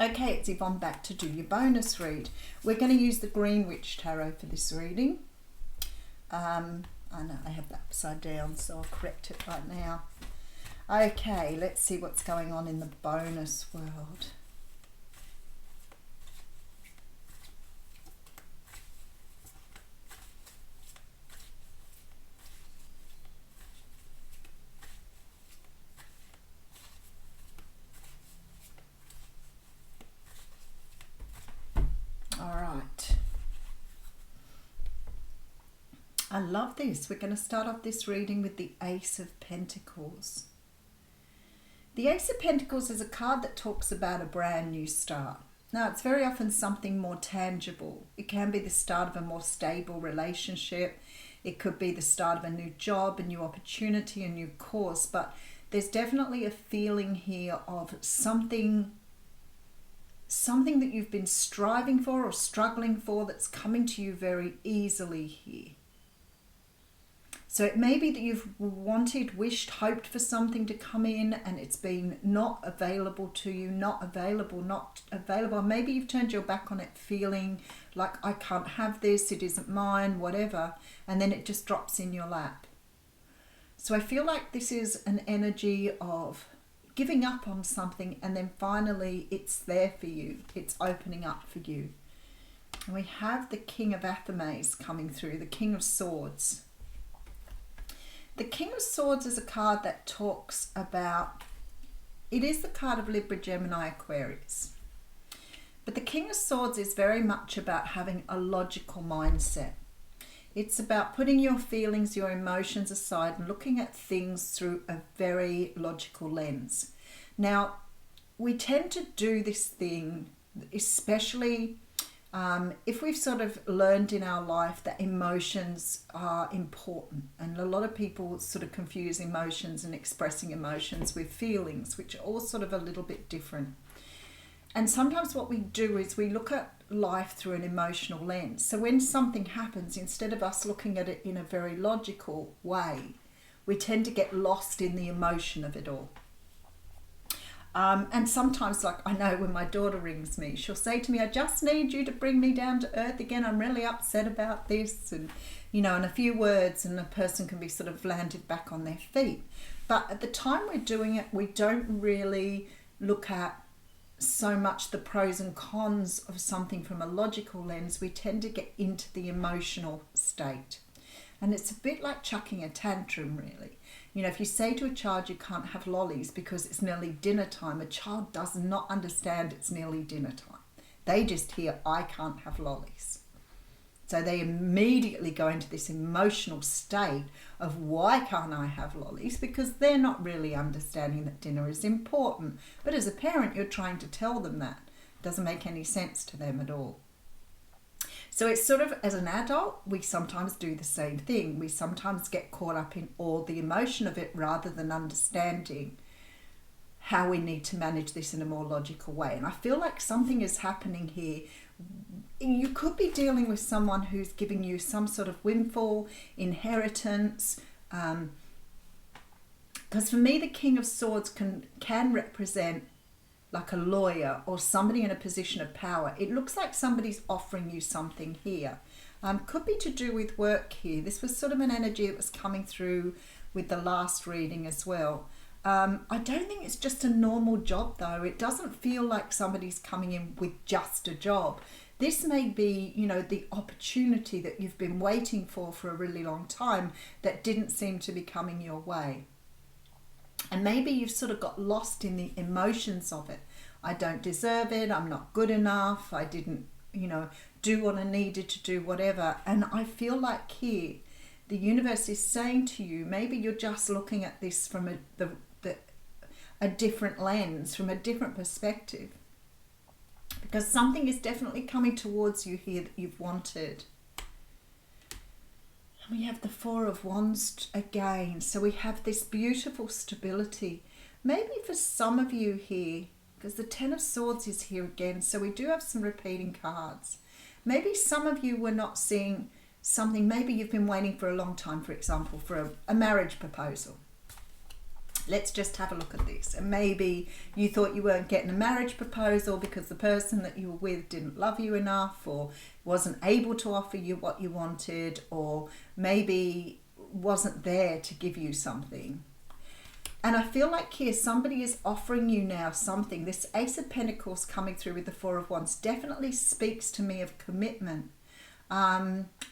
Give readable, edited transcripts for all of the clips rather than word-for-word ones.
Okay, it's Yvonne back to do your bonus read. We're going to use the Green Witch Tarot for this reading. I know I have that upside down, so I'll correct it right now. Okay, let's see what's going on in the bonus world. I love this. We're going to start off this reading with the Ace of Pentacles. The Ace of Pentacles is a card that talks about a brand new start. Now, it's very often something more tangible. It can be the start of a more stable relationship. It could be the start of a new job, a new opportunity, a new course. But there's definitely a feeling here of something that you've been striving for or struggling for that's coming to you very easily here. So it may be that you've wanted, wished, hoped for something to come in and it's been not available to you, not available. Maybe you've turned your back on it feeling like I can't have this, it isn't mine, whatever. And then it just drops in your lap. So I feel like this is an energy of giving up on something and then finally it's there for you. It's opening up for you. And we have the King of Athames coming through, the King of Swords. The King of Swords is a card that talks about, it is the card of Libra, Gemini, Aquarius. But the King of Swords is very much about having a logical mindset. It's about putting your feelings, your emotions aside and looking at things through a very logical lens. Now, we tend to do this thing, especially if we've sort of learned in our life that emotions are important, and a lot of people sort of confuse emotions and expressing emotions with feelings, which are all sort of a little bit different. And sometimes what we do is we look at life through an emotional lens. So when something happens, instead of us looking at it in a very logical way, we tend to get lost in the emotion of it all. And sometimes, like I know when my daughter rings me, she'll say to me, I just need you to bring me down to earth again. I'm really upset about this. And, you know, in a few words, and a person can be sort of landed back on their feet. But at the time we're doing it, we don't really look at so much the pros and cons of something from a logical lens. We tend to get into the emotional state. And it's a bit like chucking a tantrum, really. You know, if you say to a child you can't have lollies because it's nearly dinner time, a child does not understand it's nearly dinner time. They just hear, I can't have lollies. So they immediately go into this emotional state of why can't I have lollies? Because they're not really understanding that dinner is important. But as a parent, you're trying to tell them that. It doesn't make any sense to them at all. So it's sort of, as an adult, we sometimes do the same thing. We sometimes get caught up in all the emotion of it rather than understanding how we need to manage this in a more logical way. And I feel like something is happening here. You could be dealing with someone who's giving you some sort of windfall, inheritance. Because for me, the King of Swords can represent like a lawyer or somebody in a position of power. It looks like somebody's offering you something here. Could be to do with work here. This was sort of an energy that was coming through with the last reading as well. I don't think it's just a normal job though. It doesn't feel like somebody's coming in with just a job. This may be, you know, the opportunity that you've been waiting for a really long time that didn't seem to be coming your way. And maybe you've sort of got lost in the emotions of it. I don't deserve it. I'm not good enough. I didn't, you know, do what I needed to do, whatever. And I feel like here, the universe is saying to you, maybe you're just looking at this from a different lens, from a different perspective. Because something is definitely coming towards you here that you've wanted. We have the Four of Wands again. So we have this beautiful stability. Maybe for some of you here, because the Ten of Swords is here again. So we do have some repeating cards. Maybe some of you were not seeing something. Maybe you've been waiting for a long time, for example, for a marriage proposal. Let's just have a look at this. And maybe you thought you weren't getting a marriage proposal because the person that you were with didn't love you enough, or wasn't able to offer you what you wanted, or maybe wasn't there to give you something. And I feel like here somebody is offering you now something. This Ace of Pentacles coming through with the Four of Wands definitely speaks to me of commitment.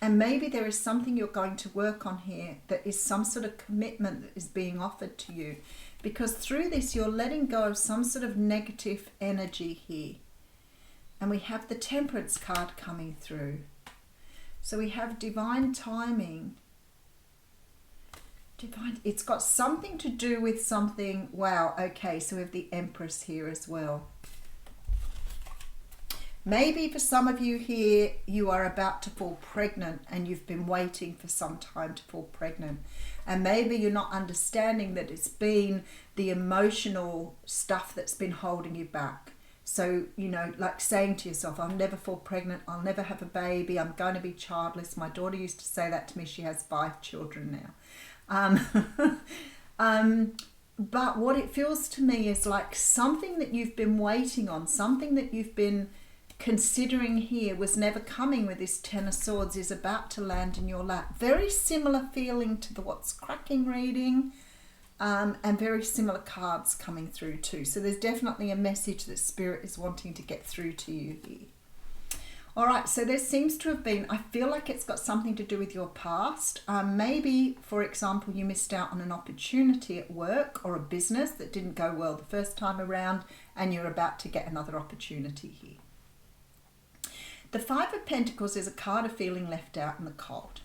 And maybe there is something you're going to work on here that is some sort of commitment that is being offered to you. Because through this, you're letting go of some sort of negative energy here. And we have the Temperance card coming through. So we have divine timing. It's got something to do with something. Wow, okay, so we have the Empress here as well. Maybe for some of you here, you are about to fall pregnant and you've been waiting for some time to fall pregnant. And maybe you're not understanding that it's been the emotional stuff that's been holding you back. So, you know, like saying to yourself, I'll never fall pregnant, I'll never have a baby, I'm going to be childless. My daughter used to say that to me. She has 5 children now. But what it feels to me is like something that you've been waiting on, something that you've been considering here was never coming with this Ten of Swords is about to land in your lap. Very similar feeling to the What's Cracking reading, and very similar cards coming through too. So there's definitely a message that Spirit is wanting to get through to you here. All right, so there seems to have been, I feel like it's got something to do with your past. Maybe, for example, you missed out on an opportunity at work or a business that didn't go well the first time around, and you're about to get another opportunity here. The Five of Pentacles is a card of feeling left out in the cold.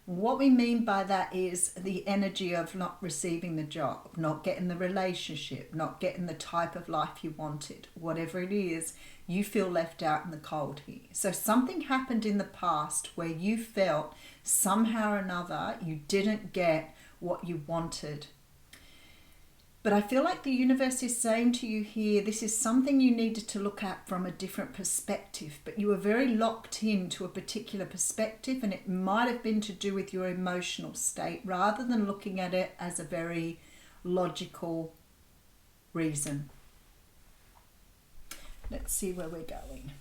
What we mean by that is the energy of not receiving the job, not getting the relationship, not getting the type of life you wanted. Whatever it is, you feel left out in the cold here. So something happened in the past where you felt somehow or another you didn't get what you wanted. But I feel like the universe is saying to you here, this is something you needed to look at from a different perspective, but you were very locked into a particular perspective, and it might have been to do with your emotional state rather than looking at it as a very logical reason. Let's see where we're going.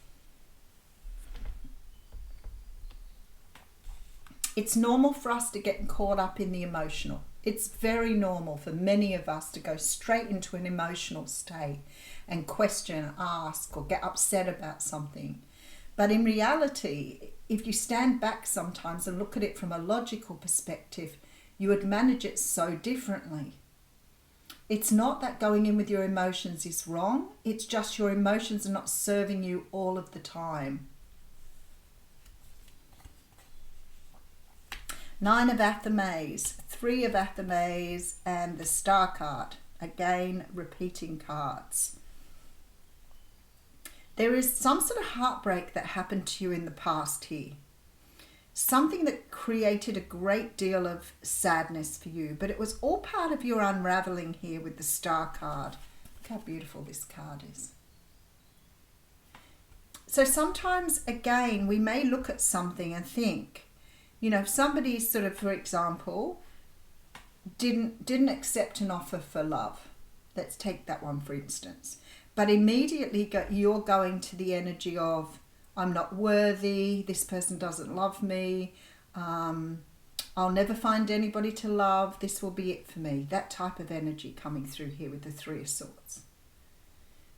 It's normal for us to get caught up in the emotional. It's very normal for many of us to go straight into an emotional state and question, ask, or get upset about something. But in reality, if you stand back sometimes and look at it from a logical perspective, you would manage it so differently. It's not that going in with your emotions is wrong. It's just your emotions are not serving you all of the time. Nine of Athames, 3 of Athames, and the Star card. Again, repeating cards. There is some sort of heartbreak that happened to you in the past here. Something that created a great deal of sadness for you, but it was all part of your unraveling here with the Star card. Look how beautiful this card is. So sometimes, again, we may look at something and think, you know, if somebody sort of, for example, didn't accept an offer for love. Let's take that one for instance. But immediately you're going to the energy of, I'm not worthy, this person doesn't love me, I'll never find anybody to love, this will be it for me. That type of energy coming through here with the 3 of Swords.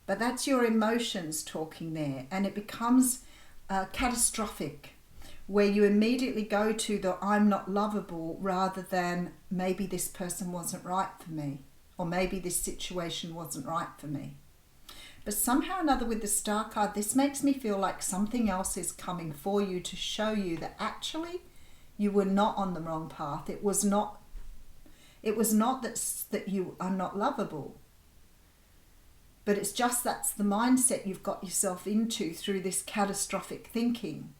But that's your emotions talking there, and it becomes catastrophic, where you immediately go to the I'm not lovable rather than maybe this person wasn't right for me, or maybe this situation wasn't right for me. But somehow or another with the Star card, this makes me feel like something else is coming for you to show you that actually you were not on the wrong path. It was not that you are not lovable. But it's just that's the mindset you've got yourself into through this catastrophic thinking,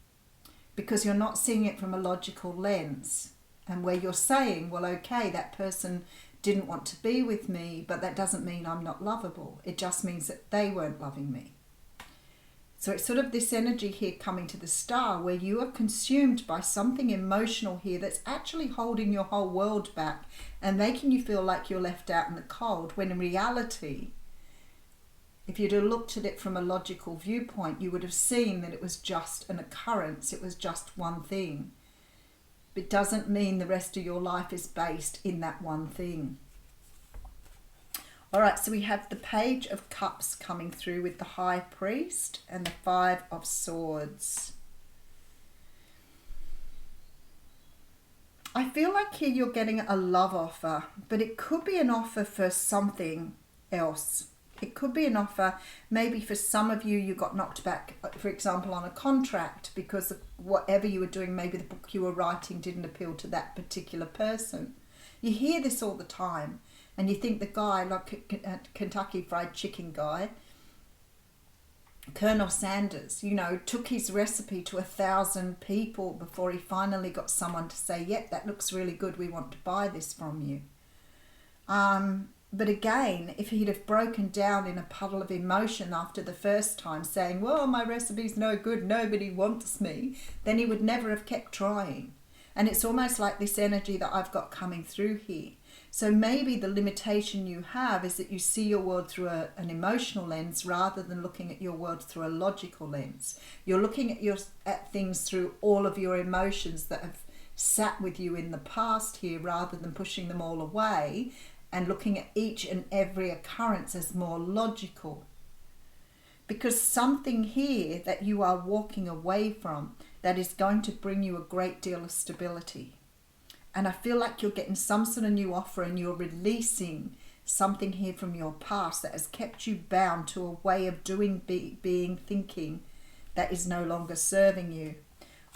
because you're not seeing it from a logical lens, and where you're saying, well, okay, that person didn't want to be with me, but that doesn't mean I'm not lovable. It just means that they weren't loving me. So it's sort of this energy here coming to the Star where you are consumed by something emotional here that's actually holding your whole world back and making you feel like you're left out in the cold, when in reality, if you'd have looked at it from a logical viewpoint, you would have seen that it was just an occurrence. It was just one thing. It doesn't mean the rest of your life is based in that one thing. All right, so we have the Page of Cups coming through with the High Priest and the Five of Swords. I feel like here you're getting a love offer, but it could be an offer for something else. It could be an offer, maybe for some of you, you got knocked back, for example, on a contract because of whatever you were doing. Maybe the book you were writing didn't appeal to that particular person. You hear this all the time, and you think the guy, like Kentucky Fried Chicken guy, Colonel Sanders, you know, took his recipe to 1,000 people before he finally got someone to say, yep, that looks really good, we want to buy this from you. But again, if he'd have broken down in a puddle of emotion after the first time saying, well, my recipe's no good, nobody wants me, then he would never have kept trying. And it's almost like this energy that I've got coming through here. So maybe the limitation you have is that you see your world through an emotional lens rather than looking at your world through a logical lens. You're looking at things through all of your emotions that have sat with you in the past here, rather than pushing them all away and looking at each and every occurrence as more logical. Because something here that you are walking away from that is going to bring you a great deal of stability. And I feel like you're getting some sort of new offer and you're releasing something here from your past that has kept you bound to a way of doing, being, thinking that is no longer serving you.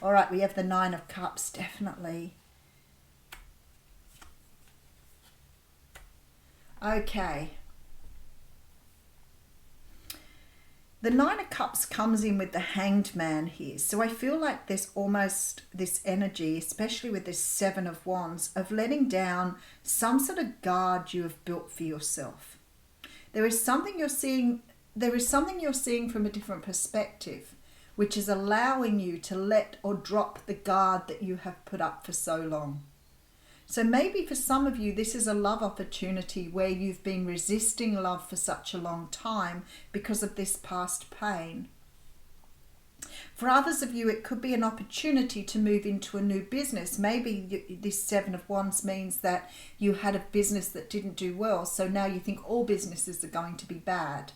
All right, we have the Nine of Cups, definitely. Okay. The Nine of Cups comes in with the Hanged Man here. So I feel like there's almost this energy, especially with this Seven of Wands, of letting down some sort of guard you have built for yourself. There is something you're seeing from a different perspective, which is allowing you to let or drop the guard that you have put up for so long. So maybe for some of you, this is a love opportunity where you've been resisting love for such a long time because of this past pain. For others of you, it could be an opportunity to move into a new business. Maybe this Seven of Wands means that you had a business that didn't do well, so now you think all businesses are going to be bad.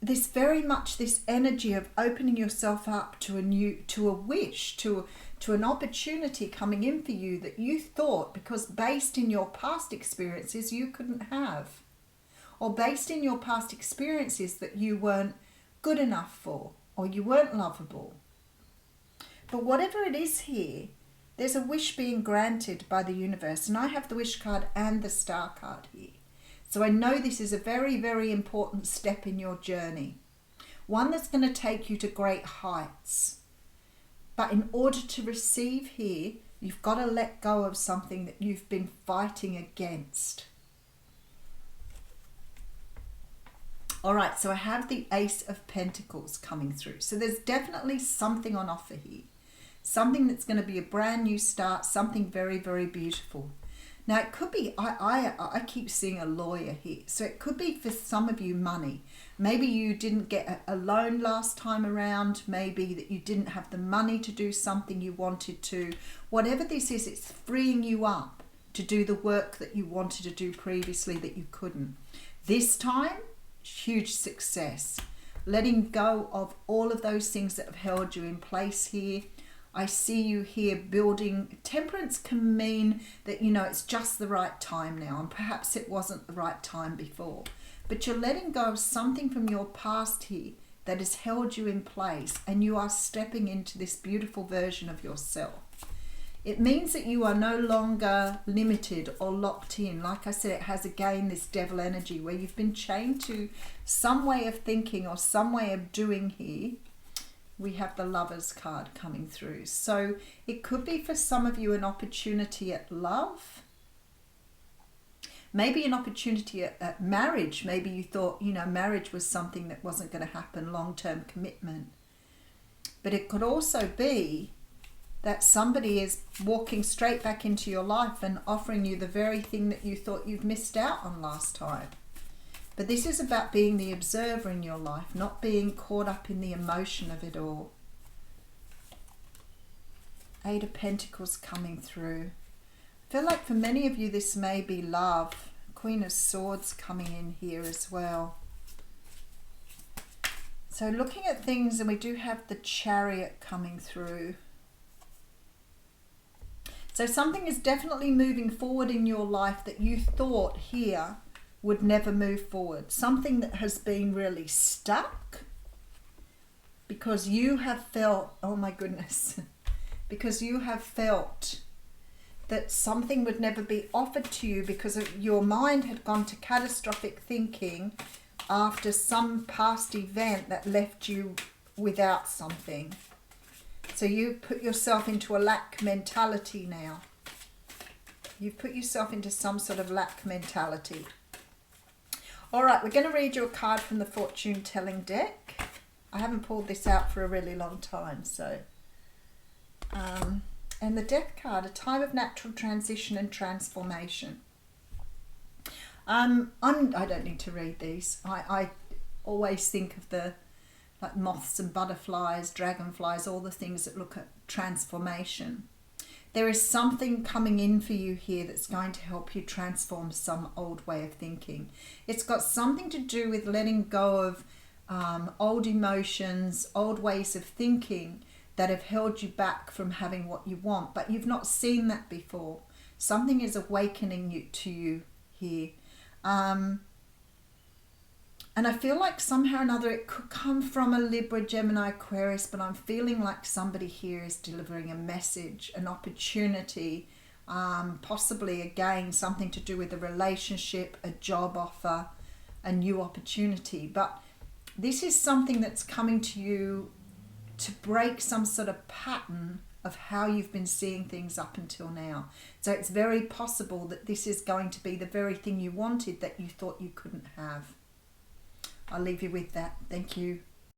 This very much this energy of opening yourself up to a wish, to an opportunity coming in for you that you thought, because based in your past experiences, you couldn't have. Or based in your past experiences that you weren't good enough for, or you weren't lovable. But whatever it is here, there's a wish being granted by the universe. And I have the Wish card and the Star card here. So I know this is a very, very important step in your journey. One that's going to take you to great heights. But in order to receive here, you've got to let go of something that you've been fighting against. All right, so I have the Ace of Pentacles coming through. So there's definitely something on offer here. Something that's going to be a brand new start, something very, very beautiful. Now it could be, I keep seeing a lawyer here. So it could be for some of you money. Maybe you didn't get a loan last time around. Maybe that you didn't have the money to do something you wanted to. Whatever this is, it's freeing you up to do the work that you wanted to do previously that you couldn't. This time, huge success. Letting go of all of those things that have held you in place here. I see you here building. Temperance can mean that, you know, it's just the right time now, and perhaps it wasn't the right time before. But you're letting go of something from your past here that has held you in place, and you are stepping into this beautiful version of yourself. It means that you are no longer limited or locked in. Like I said, it has again this devil energy where you've been chained to some way of thinking or some way of doing here. We have the Lovers card coming through. So it could be for some of you an opportunity at love. Maybe an opportunity at marriage. Maybe you thought, you know, marriage was something that wasn't going to happen, long-term commitment. But it could also be that somebody is walking straight back into your life and offering you the very thing that you thought you've missed out on last time. But this is about being the observer in your life, not being caught up in the emotion of it all. Eight of Pentacles coming through. I feel like for many of you this may be love. Queen of Swords coming in here as well. So looking at things, and we do have the Chariot coming through. So something is definitely moving forward in your life that you thought here would never move forward. Something that has been really stuck because you have felt, oh my goodness, because you have felt that something would never be offered to you because your mind had gone to catastrophic thinking after some past event that left you without something. So you put yourself into a lack mentality now. You've put yourself into some sort of lack mentality. All right, we're going to read you a card from the fortune telling deck. I haven't pulled this out for a really long time, so. And the death card, a time of natural transition and transformation. I don't need to read these. I always think of the like moths and butterflies, dragonflies, all the things that look at transformation. There is something coming in for you here that's going to help you transform some old way of thinking. It's got something to do with letting go of old emotions, old ways of thinking that have held you back from having what you want, but you've not seen that before. Something is awakening to you here. And I feel like somehow or another it could come from a Libra, Gemini, Aquarius, but I'm feeling like somebody here is delivering a message, an opportunity, possibly again something to do with a relationship, a job offer, a new opportunity. But this is something that's coming to you to break some sort of pattern of how you've been seeing things up until now. So it's very possible that this is going to be the very thing you wanted that you thought you couldn't have. I'll leave you with that. Thank you.